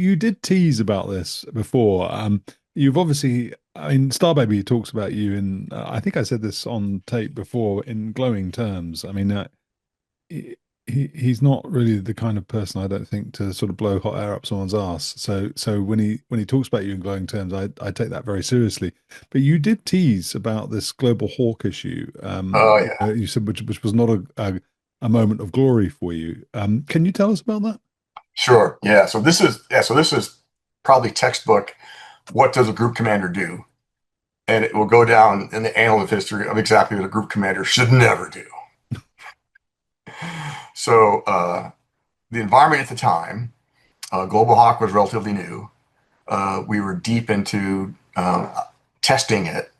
you did tease about this before. You've obviously, I mean, Starbaby talks about you in, I think I said this on tape before in glowing terms. I mean, he's not really the kind of person I don't think to sort of blow hot air up someone's ass. So when he talks about you in glowing terms, I take that very seriously. But you did tease about this global hawk issue. Oh yeah, You said which was not a moment of glory for you. Can you tell us about that? sure. So this is probably textbook. What does a group commander do? And it will go down in the annal of history of exactly what a group commander should never do. So the environment at the time, Global Hawk was relatively new. We were deep into testing it.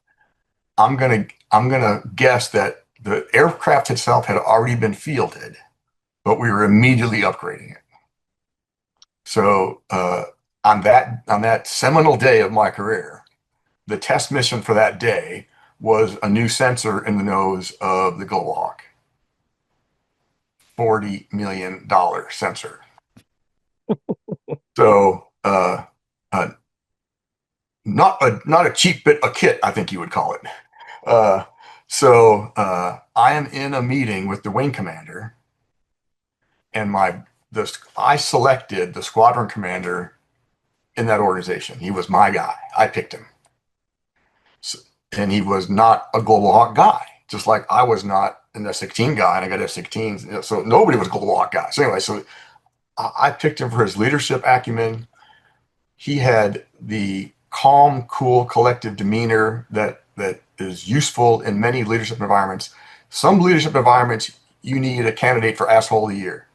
I'm gonna guess that the aircraft itself had already been fielded, but we were immediately upgrading it. So on that seminal day of my career, the test mission for that day was a new sensor in the nose of the Global Hawk, $40 million sensor. So not a cheap bit of kit, I think you would call it. Uh, so I am in a meeting with the wing commander, and I selected the squadron commander in that organization. He was my guy. I picked him. So, and he was not a Global Hawk guy, just like I was not an F-16 guy, and I got F-16s. So nobody was a Global Hawk guy. So anyway, I picked him for his leadership acumen. He had the calm, cool, collective demeanor that is useful in many leadership environments. Some leadership environments, you need a candidate for asshole of the year.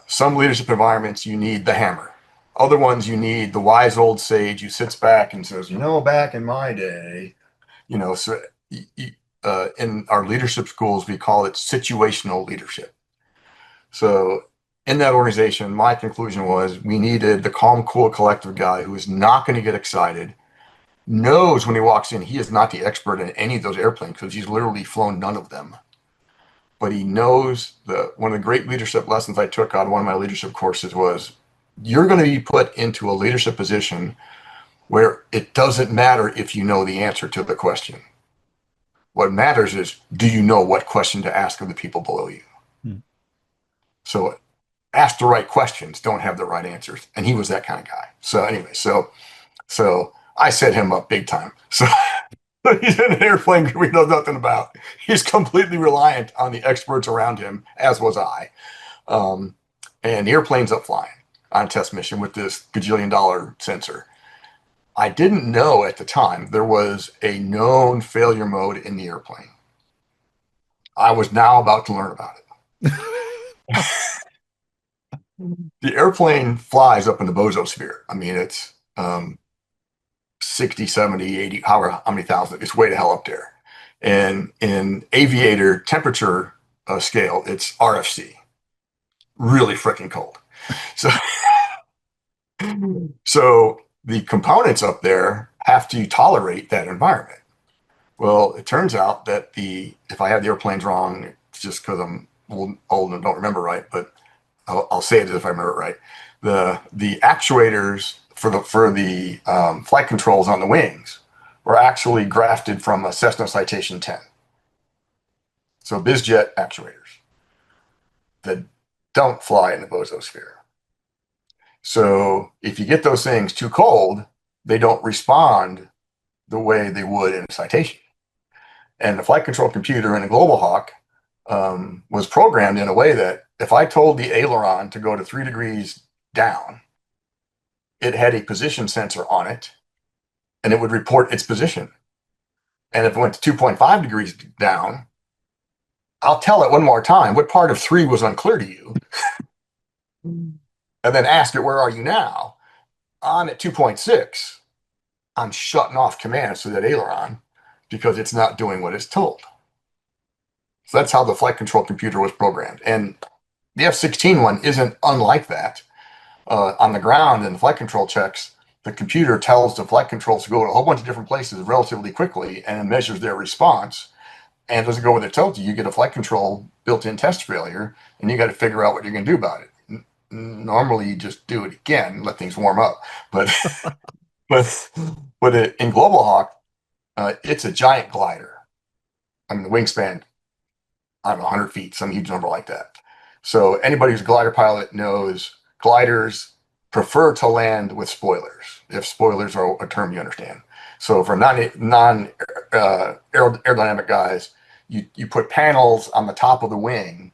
Some leadership environments, you need the hammer. Other ones, you need the wise old sage who sits back and says, back in my day, so in our leadership schools, we call it situational leadership. So in that organization, my conclusion was we needed the calm, cool, collective guy who is not going to get excited, knows when he walks in, he is not the expert in any of those airplanes because he's literally flown none of them. But he knows one of the great leadership lessons I took on one of my leadership courses was you're going to be put into a leadership position where it doesn't matter if you know the answer to the question. What matters is, do you know what question to ask of the people below you? Hmm. So ask the right questions, don't have the right answers. And he was that kind of guy. So anyway, so I set him up big time. So he's in an airplane group he knows nothing about. He's completely reliant on the experts around him, as was I. And the airplane's up flying on a test mission with this gajillion-dollar sensor. I didn't know at the time there was a known failure mode in the airplane. I was now about to learn about it. The airplane flies up in the bozosphere. I mean, it's 60, 70, 80, however, how many thousand, it's way to hell up there. And in aviator temperature scale, it's RFC, really freaking cold. So, so the components up there have to tolerate that environment. Well, it turns out that if I have the airplanes wrong, it's just because I'm old and don't remember right, but I'll say it as if I remember it right. The actuators for the flight controls on the wings were actually grafted from a Cessna Citation 10. So bizjet actuators that don't fly in the bozosphere. So if you get those things too cold, they don't respond the way they would in a Citation. And the flight control computer in a Global Hawk was programmed in a way that if I told the aileron to go to 3 degrees down, it had a position sensor on it and it would report its position. And if it went to 2.5 degrees down, I'll tell it one more time what part of 3 was unclear to you, and then ask it, where are you now? I'm at 2.6. I'm shutting off commands to that aileron because it's not doing what it's told. So that's how the flight control computer was programmed. And the F-16 one isn't unlike that. On the ground in the flight control checks, the computer tells the flight controls to go to a whole bunch of different places relatively quickly and measures their response. And doesn't go with it tells you, you get a flight control built-in test failure, and you got to figure out what you're going to do about it. normally you just do it again, let things warm up. But but in Global Hawk, it's a giant glider. I mean, the wingspan, I don't know, 100 feet, some huge number like that. So anybody who's a glider pilot knows gliders prefer to land with spoilers, if spoilers are a term you understand. So for non aerodynamic guys, you put panels on the top of the wing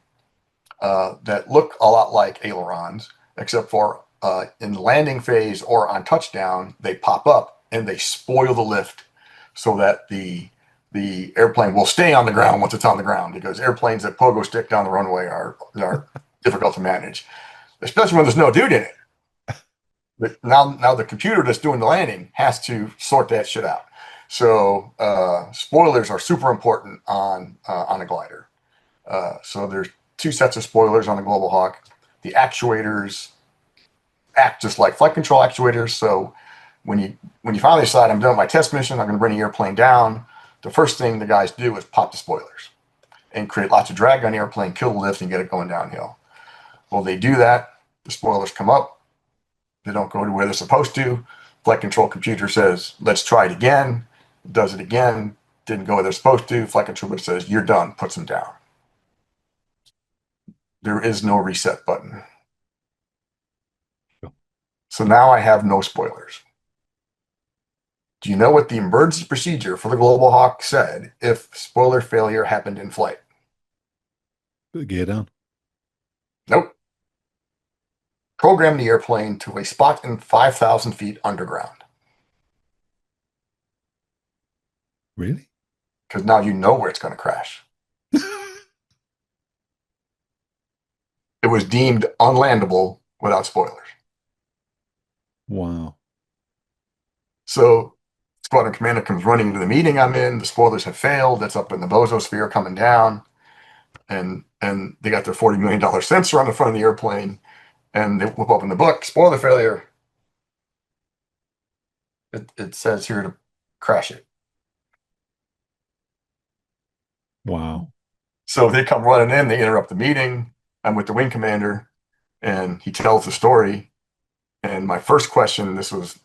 that look a lot like ailerons, except for in the landing phase or on touchdown, they pop up and they spoil the lift so that the airplane will stay on the ground once it's on the ground, because airplanes that pogo stick down the runway are difficult to manage, especially when there's no dude in it. But now the computer that's doing the landing has to sort that shit out. So spoilers are super important on a glider. So there's two sets of spoilers on the Global Hawk. The actuators act just like flight control actuators. So when you finally decide I'm done with my test mission, I'm going to bring the airplane down, the first thing the guys do is pop the spoilers and create lots of drag on the airplane, kill the lift, and get it going downhill. Well, they do that. The spoilers come up. They don't go to where they're supposed to. Flight control computer says, let's try it again. Does it again. Didn't go where they're supposed to. Flight controller says, you're done. Puts them down. There is no reset button. So now I have no spoilers. Do you know what the emergency procedure for the Global Hawk said if spoiler failure happened in flight? Put the gear down. Nope. Program the airplane to a spot in 5,000 feet underground. Really? Because now you know where it's going to crash. It was deemed unlandable without spoilers. Wow. So squadron commander comes running into the meeting I'm in. The spoilers have failed. That's up in the bozosphere coming down. And they got their $40 million sensor on the front of the airplane. And they whip open the book. Spoiler failure. It says here to crash it. Wow. So they come running in. They interrupt the meeting. I'm with the wing commander. And he tells the story. And my first question, this was,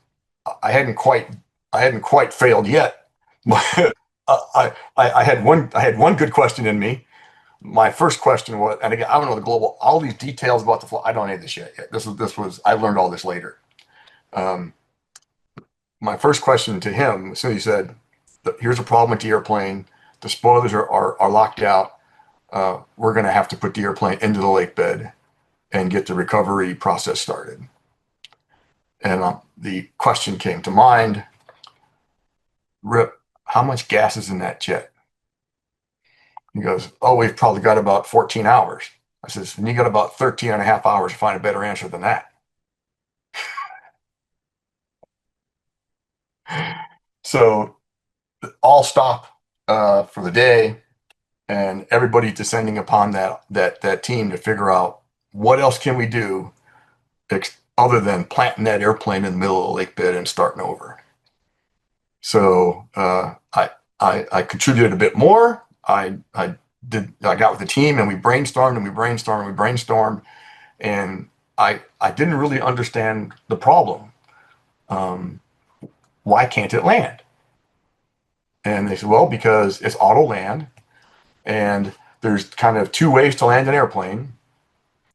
I hadn't quite failed yet. I had one good question in me. My first question was, and again, I don't know the global, all these details about the flight. I don't know any of this shit yet. This was, I learned all this later. Um, my first question to him, as soon as he said, here's a problem with the airplane. The spoilers are locked out. We're going to have to put the airplane into the lake bed and get the recovery process started. And the question came to mind, Rip, how much gas is in that jet? He goes, oh, we've probably got about 14 hours. I says, and you got about 13 and a half hours to find a better answer than that. So all stop for the day, and everybody descending upon that team to figure out what else can we do other than planting that airplane in the middle of the lake bed and starting over. So I contributed a bit more. I got with the team and we brainstormed and we brainstormed and we brainstormed, and I didn't really understand the problem. Why can't it land? And they said, well, because it's auto land, and there's kind of two ways to land an airplane.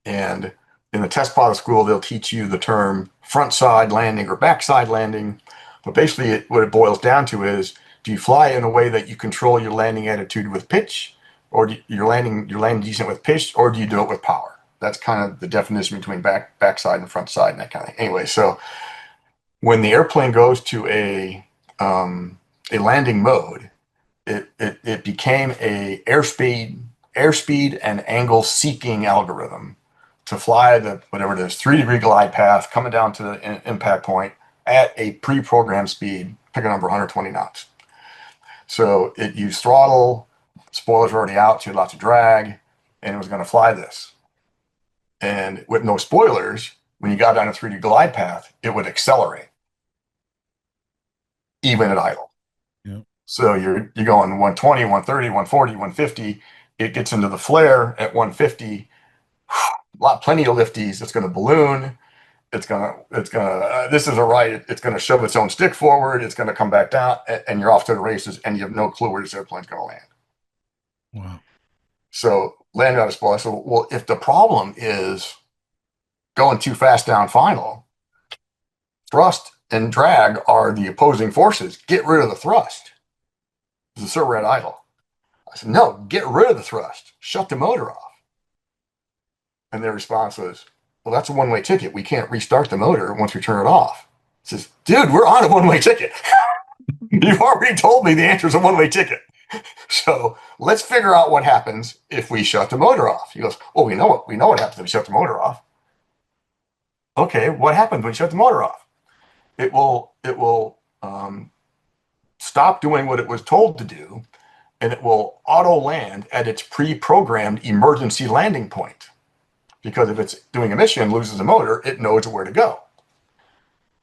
And in the test pilot school, they'll teach you the term front side landing or backside landing. But basically, what it boils down to is, do you fly in a way that you control your landing attitude with pitch, or you're landing decent with pitch, or do you do it with power? That's kind of the definition between backside and front side and that kind of thing. Anyway, so when the airplane goes to a landing mode, it became a airspeed and angle seeking algorithm to fly the whatever it is 3-degree glide path coming down to the impact point at a pre-programmed speed, pick a number, 120 knots. So it used throttle, spoilers were already out, so you had lots of drag, and it was going to fly this. And with no spoilers, when you got down a 3D glide path, it would accelerate, even at idle. Yeah. So you're going 120, 130, 140, 150. It gets into the flare at 150, plenty of lifties. It's going to balloon. This is a right. It's going to shove its own stick forward. It's going to come back down, and you're off to the races, and you have no clue where this airplane's going to land. Wow. So land out of spoil. So, well, if the problem is going too fast down final, thrust and drag are the opposing forces. Get rid of the thrust. The server at idle. I said, no, get rid of the thrust. Shut the motor off. And their response was, well, that's a one-way ticket. We can't restart the motor once we turn it off. I says, dude, we're on a one-way ticket. You've already told me the answer is a one-way ticket. So let's figure out what happens if we shut the motor off. He goes, well, we know what happens if we shut the motor off. Okay, what happens when you shut the motor off? It will stop doing what it was told to do, and it will auto land at its pre-programmed emergency landing point. Because if it's doing a mission and loses a motor, it knows where to go.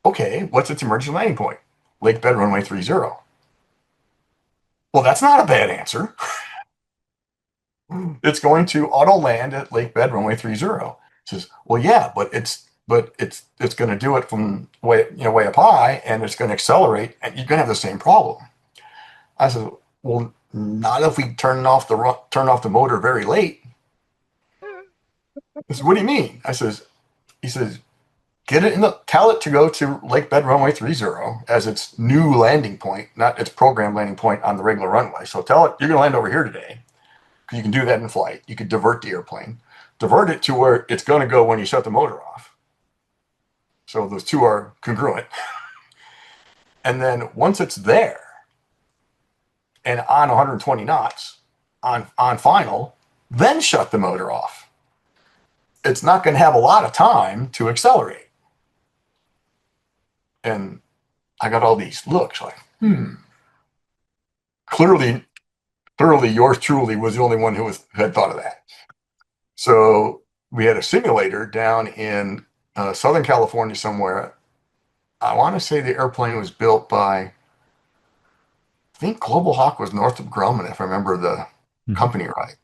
Okay, what's its emergency landing point? Lake bed runway 30. Well, that's not a bad answer. It's going to auto land at lake bed runway 30. It says, well, yeah, but it's going to do it from way up high, and it's going to accelerate, and you're going to have the same problem. I said, well, not if we turn off the motor very late. I said, what do you mean? He says, tell it to go to lake bed runway 30 as its new landing point, not its program landing point on the regular runway. So tell it you're going to land over here today, because you can do that in flight. You could divert the airplane, divert it to where it's going to go when you shut the motor off. So those two are congruent. And then once it's there and on 120 knots on final, then shut the motor off. It's not going to have a lot of time to accelerate. And I got all these looks like, Clearly yours truly was the only one who had thought of that. So we had a simulator down in Southern California somewhere. I want to say the airplane was built by, I think Global Hawk was Northrop Grumman, if I remember the company right.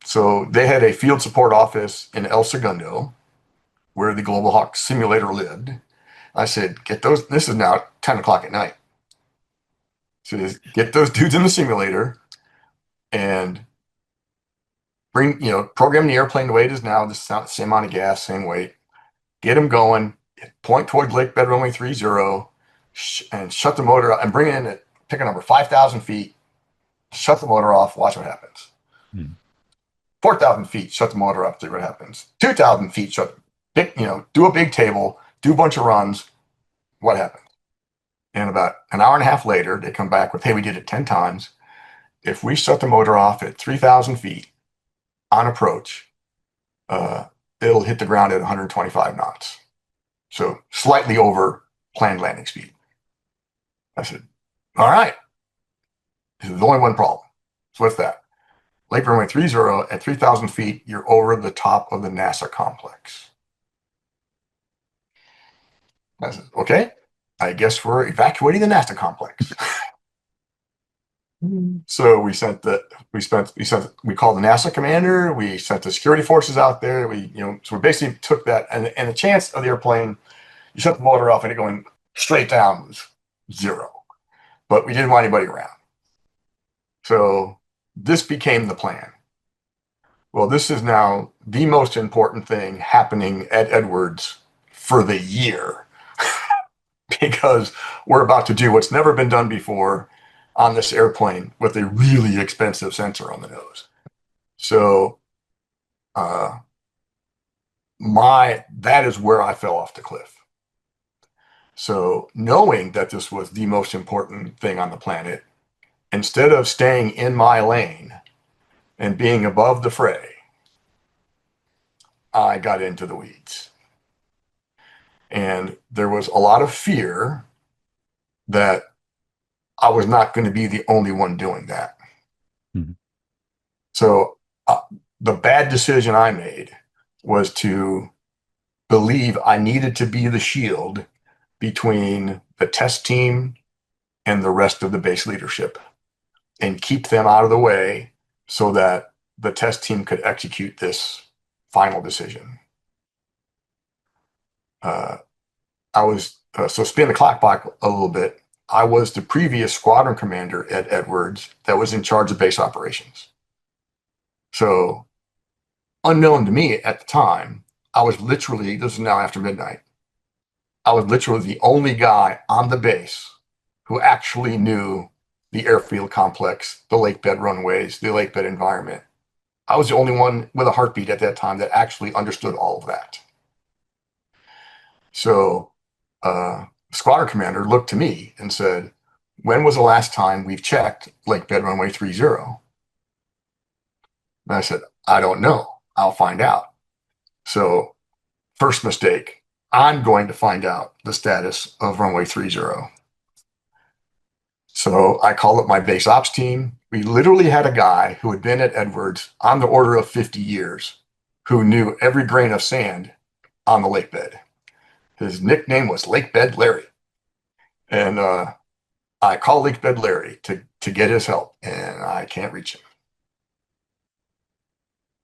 So they had a field support office in El Segundo, where the Global Hawk simulator lived. I said, get those, this is now 10 o'clock at night. So get those dudes in the simulator and program the airplane the way it is now, the same amount of gas, same weight, get them going, point toward lake bed runway 30, and shut the motor off, and bring it in at, pick a number, 5,000 feet, shut the motor off, watch what happens. 4,000 feet, shut the motor off, see what happens. 2,000 feet, do a big table, do a bunch of runs, what happens? And about an hour and a half later, they come back with, hey, we did it 10 times. If we shut the motor off at 3,000 feet on approach, it'll hit the ground at 125 knots. So slightly over planned landing speed. I said, all right. There's only one problem. So what's that? Lake runway 30 at 3,000 feet, you're over the top of the NASA complex. I said, okay, I guess we're evacuating the NASA complex. So we called the NASA commander, we sent the security forces out there, so we basically took that, and the chance of the airplane, you shut the motor off and it going straight down was 0. But we didn't want anybody around. So this became the plan. Well, this is now the most important thing happening at Edwards for the year, because we're about to do what's never been done before on this airplane with a really expensive sensor on the nose. So that is where I fell off the cliff. So knowing that this was the most important thing on the planet, instead of staying in my lane and being above the fray, I got into the weeds. And there was a lot of fear that I was not going to be the only one doing that. So the bad decision I made was to believe I needed to be the shield between the test team and the rest of the base leadership, and keep them out of the way so that the test team could execute this final decision. I was so spin the clock back a little bit. I was the previous squadron commander at Edwards that was in charge of base operations. So unknown to me at the time, I was literally, this is now after midnight, I was literally the only guy on the base who actually knew the airfield complex, the lake bed runways, the lake bed environment. I was the only one with a heartbeat at that time that actually understood all of that. So, squadron commander looked to me and said, "When was the last time we've checked lake bed runway 30?" And I said, "I don't know. I'll find out." So, first mistake, I'm going to find out the status of runway 30. So I called up my base ops team. We literally had a guy who had been at Edwards on the order of 50 years who knew every grain of sand on the lake bed. His nickname was Lake Bed Larry. And I called Lake Bed Larry to get his help, and I can't reach him.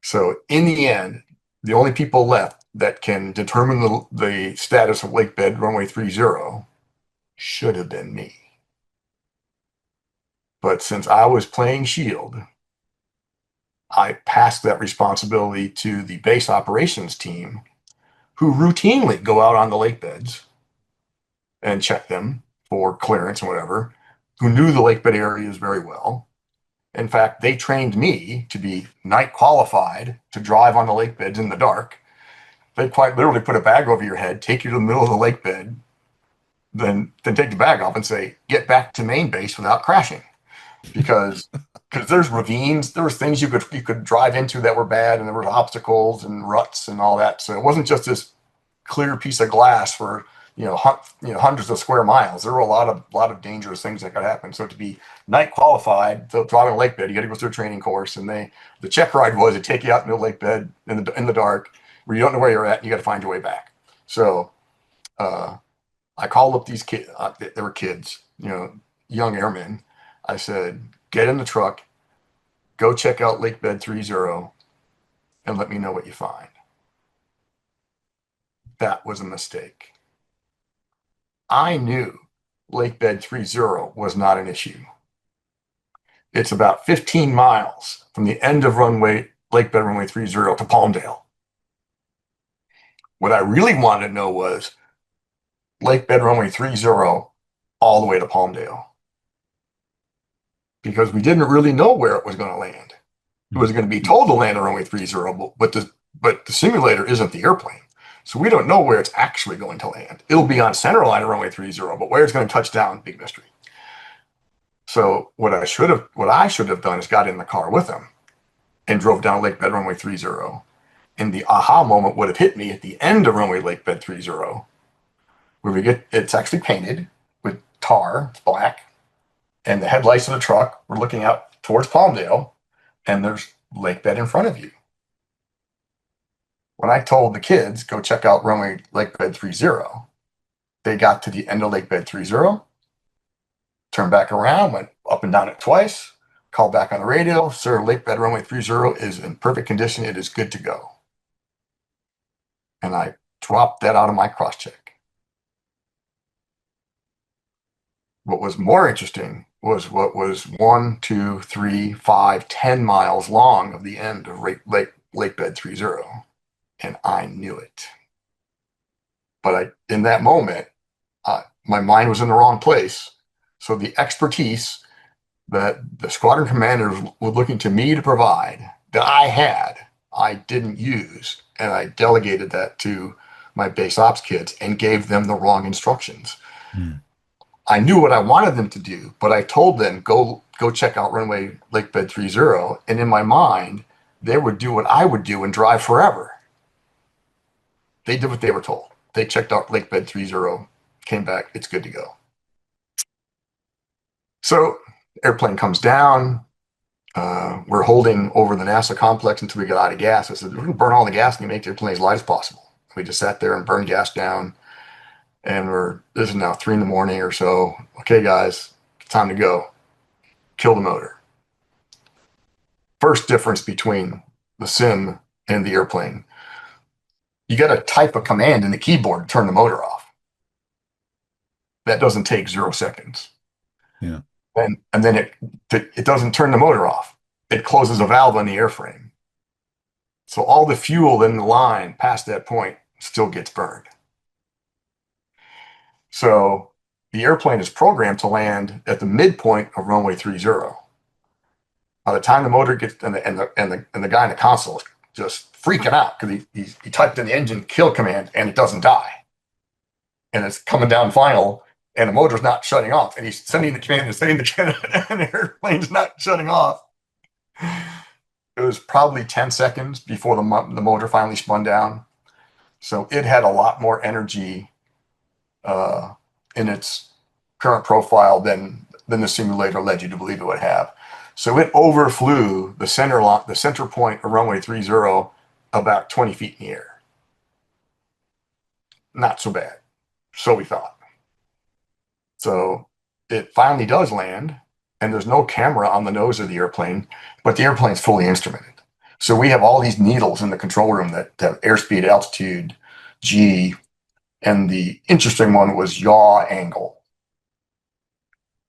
So in the end, the only people left that can determine the status of lake bed runway 30 should have been me. But since I was playing Shield, I passed that responsibility to the base operations team, who routinely go out on the lake beds and check them for clearance and whatever, who knew the lake bed areas very well. In fact, they trained me to be night qualified to drive on the lake beds in the dark. They quite literally put a bag over your head, take you to the middle of the lake bed, then take the bag off and say, "Get back to main base without crashing." Because there's ravines, there was things you could drive into that were bad, and there were obstacles and ruts and all that. So it wasn't just this clear piece of glass for hundreds of square miles. There were a lot of dangerous things that could happen. So to be night qualified, to driving a lake bed, you got to go through a training course, and the check ride was to take you out in the lake bed in the dark where you don't know where you're at, and you got to find your way back. So I called up these kids. They were kids, young airmen. I said, "Get in the truck, go check out lake bed 30, and let me know what you find." That was a mistake. I knew lake bed 30 was not an issue. It's about 15 miles from the end of lake bed runway 30 to Palmdale. What I really wanted to know was lake bed runway 30 all the way to Palmdale, because we didn't really know where it was going to land. It was going to be told to land on runway 30, but the simulator isn't the airplane. So we don't know where it's actually going to land. It'll be on center line of runway 30, but where it's going to touch down, big mystery. So what I should have done is got in the car with him and drove down lake bed runway 30. And the aha moment would have hit me at the end of runway lake bed 30, where it's actually painted with tar, it's black, and the headlights of the truck were looking out towards Palmdale, and there's lake bed in front of you. When I told the kids, "Go check out runway lake bed 30, they got to the end of lake bed 30, turned back around, went up and down it twice, called back on the radio, "Sir, lake bed runway 30 is in perfect condition. It is good to go." And I dropped that out of my cross check. What was more interesting was what was 1, 2, 3, 5, 10 miles long of the end of lake bed 30. And I knew it. But in that moment, my mind was in the wrong place. So the expertise that the squadron commanders were looking to me to provide that I didn't use. And I delegated that to my base ops kids and gave them the wrong instructions. Mm. I knew what I wanted them to do, but I told them, go check out runway lake bed 30. And in my mind, they would do what I would do and drive forever. They did what they were told. They checked out lake bed 30, came back, it's good to go. So airplane comes down. We're holding over the NASA complex until we get out of gas. I said, "We're going to burn all the gas and make the airplane as light as possible." We just sat there and burned gas down. And this is now 3 in the morning or so. "Okay, guys, time to go. Kill the motor." First difference between the sim and the airplane. you got to type a command in the keyboard to turn the motor off. That doesn't take 0 seconds. Yeah. And then it doesn't turn the motor off. It closes a valve on the airframe. So all the fuel in the line past that point still gets burned. So the airplane is programmed to land at the midpoint of runway 30. By the time the motor gets and the guy in the console is just freaking out because he typed in the engine kill command and it doesn't die, and it's coming down final, and the motor's not shutting off, and he's sending the command and saying the command, and the airplane's not shutting off. It was probably 10 seconds before the motor finally spun down. So it had a lot more energy in its current profile than the simulator led you to believe it would have. So it overflew the center point of runway 30 about 20 feet in the air. Not so bad. So we thought. So it finally does land, and there's no camera on the nose of the airplane, but the airplane's fully instrumented. So we have all these needles in the control room that have airspeed, altitude, G, and the interesting one was yaw angle.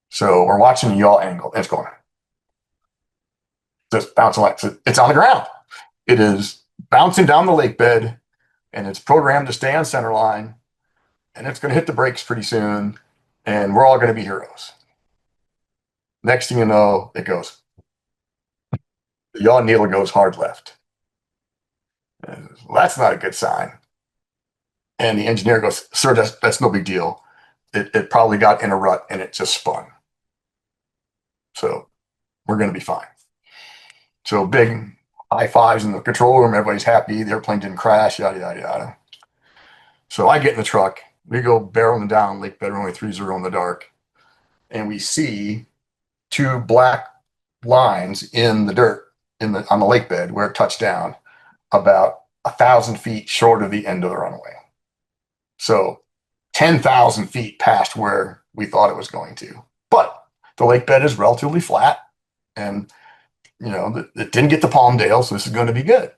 So we're watching the yaw angle, and it's going just bouncing like it's on the ground. It is bouncing down the lake bed, and it's programmed to stay on center line, and it's going to hit the brakes pretty soon, and we're all going to be heroes. Next thing you know, it goes. The yaw needle goes hard left. Well, that's not a good sign. And the engineer goes, sir, that's no big deal. It probably got in a rut and it just spun. So we're going to be fine. So big high fives in the control room. Everybody's happy. The airplane didn't crash, yada, yada, yada. So I get in the truck. We go barreling down Lake Bed Runway 30 in the dark. And we see two black lines in the dirt on the lake bed where it touched down about 1,000 feet short of the end of the runway. So 10,000 feet past where we thought it was going to. But the lake bed is relatively flat, and it didn't get to Palmdale, so this is going to be good.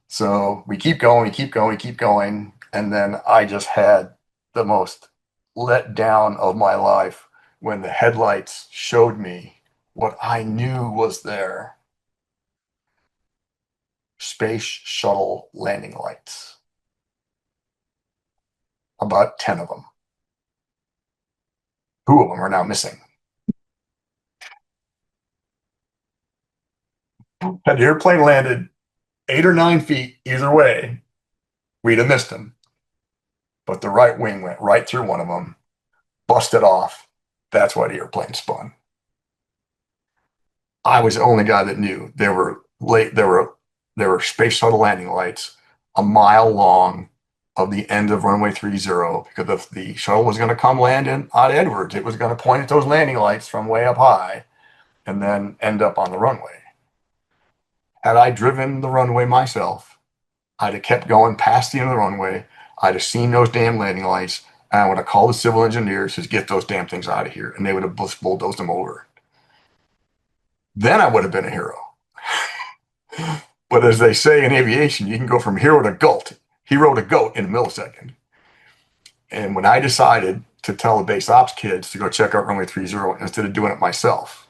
So we keep going, we keep going, we keep going, and then I just had the most let down of my life when the headlights showed me what I knew was there. Space shuttle landing lights. About 10 of them. 2 of them are now missing. Had the airplane landed 8 or 9 feet either way, we'd have missed them. But the right wing went right through one of them, busted off. That's why the airplane spun. I was the only guy that knew there were space shuttle landing lights a mile long of the end of runway 30, because if the shuttle was going to come land in Odd Edwards, it was going to point at those landing lights from way up high and then end up on the runway. Had I driven the runway myself, I'd have kept going past the end of the runway. I'd have seen those damn landing lights, and I would have called the civil engineers to get those damn things out of here, and they would have bulldozed them over. Then I would have been a hero. But as they say in aviation, you can go from hero to goat in a millisecond. And when I decided to tell the base ops kids to go check out runway 30 instead of doing it myself,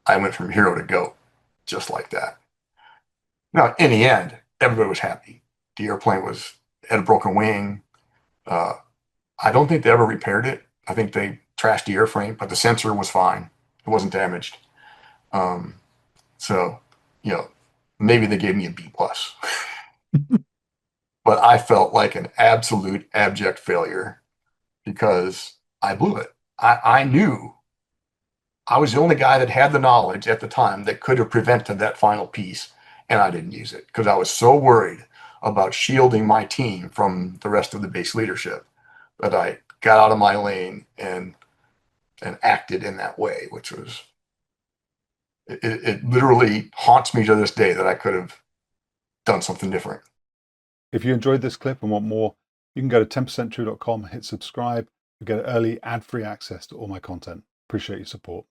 I went from hero to goat, just like that. Now, in the end, everybody was happy. The airplane had a broken wing. I don't think they ever repaired it. I think they trashed the airframe, but the sensor was fine. It wasn't damaged. So, maybe they gave me a B+. But I felt like an absolute abject failure because I blew it. I knew I was the only guy that had the knowledge at the time that could have prevented that final piece, and I didn't use it because I was so worried about shielding my team from the rest of the base leadership that I got out of my lane and acted in that way, which was it literally haunts me to this day that I could have done something different. If you enjoyed this clip and want more, you can go to 10percenttrue.com, hit subscribe, and get early ad-free access to all my content. Appreciate your support.